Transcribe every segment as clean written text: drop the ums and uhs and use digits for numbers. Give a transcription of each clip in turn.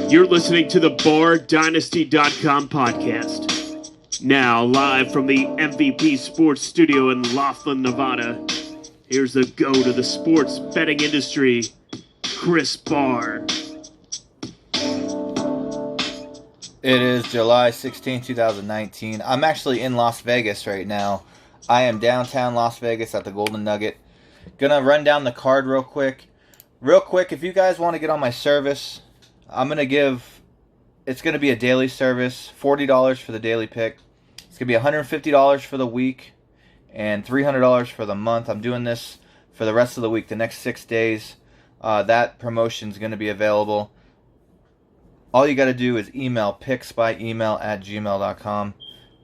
You're listening to the BarrDynasty.com podcast. Now, live from the MVP Sports Studio in Laughlin, Nevada, here's the GOAT of the sports betting industry, Kris Barr. It is July 16, 2019. I'm actually in Las Vegas right now. I am downtown Las Vegas at the Golden Nugget. Gonna run down the card real quick. If you guys want to get on my service, it's gonna be a daily service, $40 for the daily pick. It's gonna be $150 for the week and $300 for the month. I'm doing this for the rest of the week, the next 6 days. That promotion is gonna be available. All you got to do is email picksbyemail@gmail.com.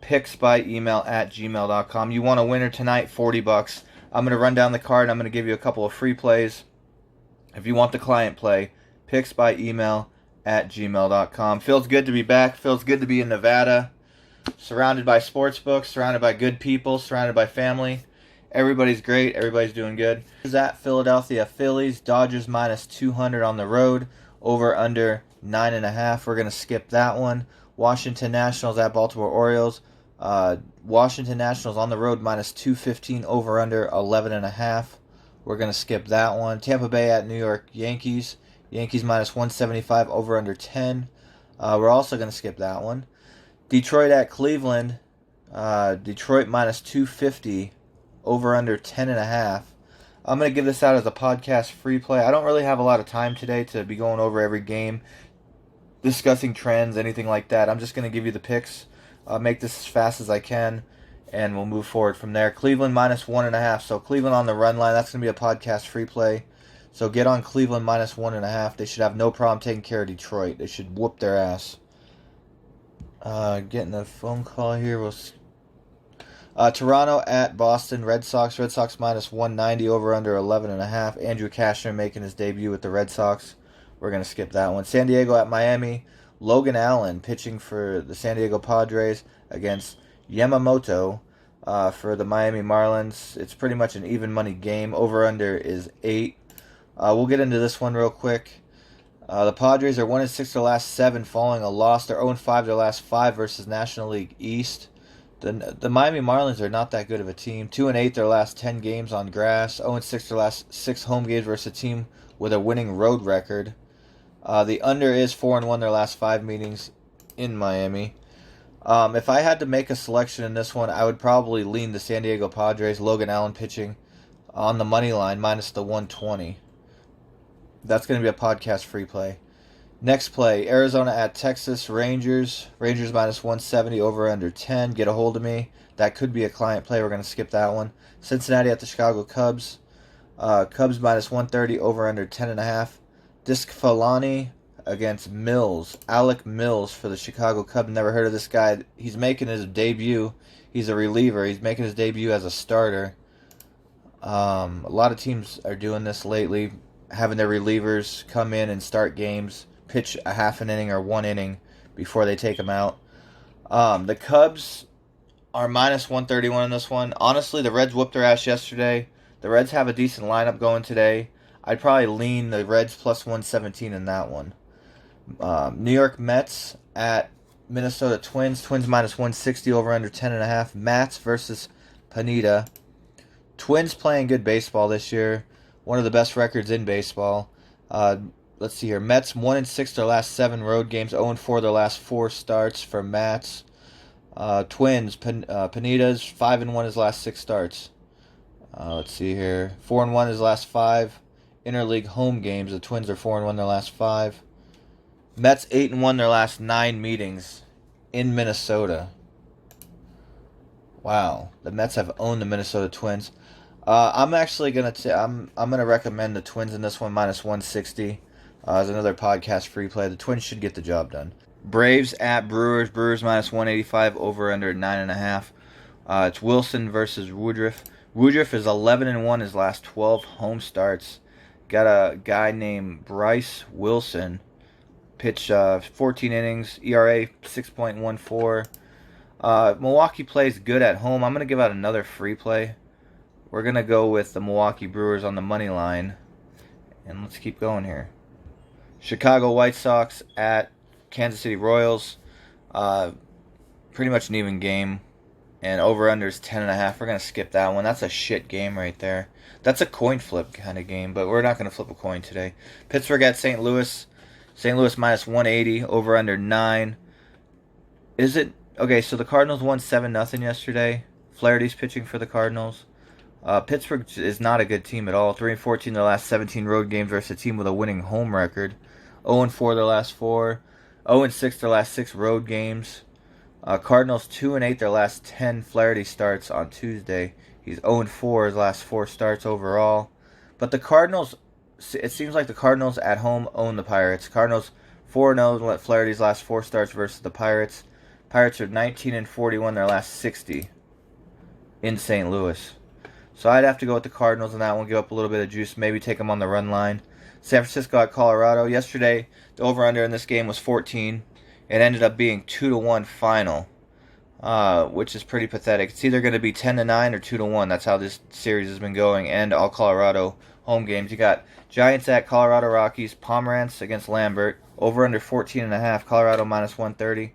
Picksbyemail@gmail.com. You want a winner tonight, $40. I'm going to run down the card and I'm going to give you a couple of free plays. If you want the client play, picksbyemail@gmail.com. Feels good to be back. Feels good to be in Nevada. Surrounded by sports books, surrounded by good people, surrounded by family. Everybody's great. Everybody's doing good. Here's at Philadelphia Phillies. Dodgers minus 200 on the road. Over under 9.5. We're going to skip that one. Washington Nationals at Baltimore Orioles. Washington Nationals on the road minus 215. Over under 11.5. We're going to skip that one. Tampa Bay at New York Yankees. Yankees minus 175. Over under 10. We're also going to skip that one. Detroit at Cleveland. Detroit minus 250. Over under 10.5. I'm going to give this out as a podcast free play. I don't really have a lot of time today to be going over every game, discussing trends, anything like that. I'm just going to give you the picks, make this as fast as I can, and we'll move forward from there. Cleveland minus 1.5. So Cleveland on the run line, that's going to be a podcast free play. So get on Cleveland minus 1.5. They should have no problem taking care of Detroit. They should whoop their ass. Getting a phone call here. Toronto at Boston Red Sox. Red Sox minus 190, over under 11.5. Andrew Cashner making his debut with the Red Sox. We're going to skip that one. San Diego at Miami. Logan Allen pitching for the San Diego Padres against Yamamoto for the Miami Marlins. It's pretty much an even money game. Over under is 8. We'll get into this one real quick. The Padres are 1-6 their last 7 following a loss. They're 0-5 their last 5 versus National League East. The Miami Marlins are not that good of a team. 2-8 their last 10 games on grass. 0-6 their last 6 home games versus a team with a winning road record. The under is 4-1 their last 5 meetings in Miami. If I had to make a selection in this one, I would probably lean the San Diego Padres. Logan Allen pitching on the money line minus the 120. That's going to be a podcast free play. Next play, Arizona at Texas Rangers. Rangers minus 170, over under 10. Get a hold of me. That could be a client play. We're going to skip that one. Cincinnati at the Chicago Cubs. Cubs minus 130, over under 10.5. Discfalani against Mills. Alec Mills for the Chicago Cubs. Never heard of this guy. He's making his debut. He's a reliever. He's making his debut as a starter. A lot of teams are doing this lately, having their relievers come in and start games, pitch a half an inning or 1 inning before they take them out. The Cubs are minus 131 in this one. Honestly, the Reds whooped their ass yesterday. The Reds have a decent lineup going today. I'd probably lean the Reds plus 117 in that one. New York Mets at Minnesota Twins. Twins minus 160, over under 10.5. Mats versus Pineda. Twins playing good baseball this year. One of the best records in baseball. Let's see here. Mets 1-6 their last 7 road games. 0-4 their last 4 starts for Mats. Twins, Pineda's 5-1 his last 6 starts. Let's see here. 4-1 his last 5 interleague home games. The Twins are 4-1 their last 5. Mets 8-1 their last 9 meetings in Minnesota. Wow, the Mets have owned the Minnesota Twins. I'm actually gonna recommend the Twins in this one minus 160. As another podcast free play. The Twins should get the job done. Braves at Brewers. Brewers minus 185, over under 9.5. It's Wilson versus Woodruff. Woodruff is 11-1 his last 12 home starts. Got a guy named Bryce Wilson. Pitched 14 innings. ERA 6.14. Milwaukee plays good at home. I'm going to give out another free play. We're going to go with the Milwaukee Brewers on the money line. And let's keep going here. Chicago White Sox at Kansas City Royals. Pretty much an even game. And over-under is 10.5. We're going to skip that one. That's a shit game right there. That's a coin flip kind of game, but we're not going to flip a coin today. Pittsburgh at St. Louis. St. Louis minus 180. Over-under 9. Is it... Okay, so the Cardinals won 7-0 yesterday. Flaherty's pitching for the Cardinals. Pittsburgh is not a good team at all. 3-14 their last 17 road games versus a team with a winning home record. 0-4 their last 4. 0-6 their last 6 road games. Cardinals 2-8 their last 10 Flaherty starts on Tuesday. He's 0-4 his last 4 starts overall. But the Cardinals, it seems like the Cardinals at home own the Pirates. Cardinals 4-0 Flaherty's last 4 starts versus the Pirates. Pirates are 19-41 their last 60 in St. Louis. So I'd have to go with the Cardinals on that one, give up a little bit of juice, maybe take them on the run line. San Francisco at Colorado. Yesterday, the over-under in this game was 14. It ended up being 2-1 final, which is pretty pathetic. It's either going to be 10-9 or 2-1. That's how this series has been going, and all Colorado home games. You got Giants at Colorado Rockies, Pomerantz against Lambert, over under 14.5, Colorado minus 130.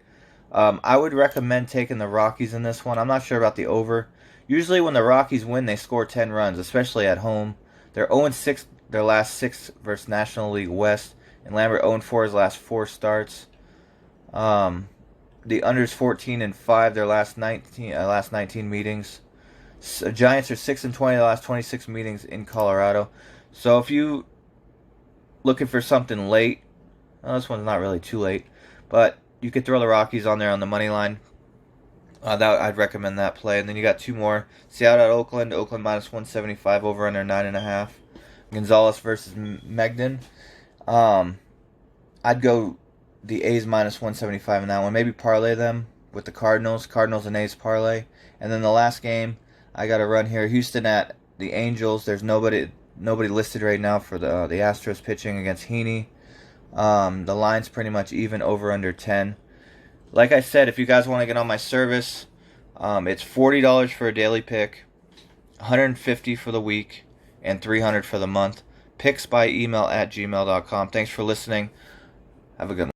I would recommend taking the Rockies in this one. I'm not sure about the over. Usually when the Rockies win, they score 10 runs, especially at home. They're 0-6 their last 6 versus National League West, and Lambert 0-4 his last 4 starts. The under's 14-5 their last 19 meetings. Giants are 6-20 their last 26 meetings in Colorado. So if you looking for something late, well, this one's not really too late, but you could throw the Rockies on there on the money line. I'd recommend that play. And then you got 2 more. Seattle at Oakland. Oakland minus 175 over under 9.5. Gonzalez versus Megden. I'd go the A's minus 175 in that one. Maybe parlay them with the Cardinals. Cardinals and A's parlay. And then the last game I got to run here. Houston at the Angels. There's nobody listed right now for the Astros pitching against Heaney. The line's pretty much even, over under 10. Like I said, if you guys want to get on my service, it's $40 for a daily pick, $150 for the week, and $300 for the month. Picks by email at gmail.com. Thanks for listening. Have a good one.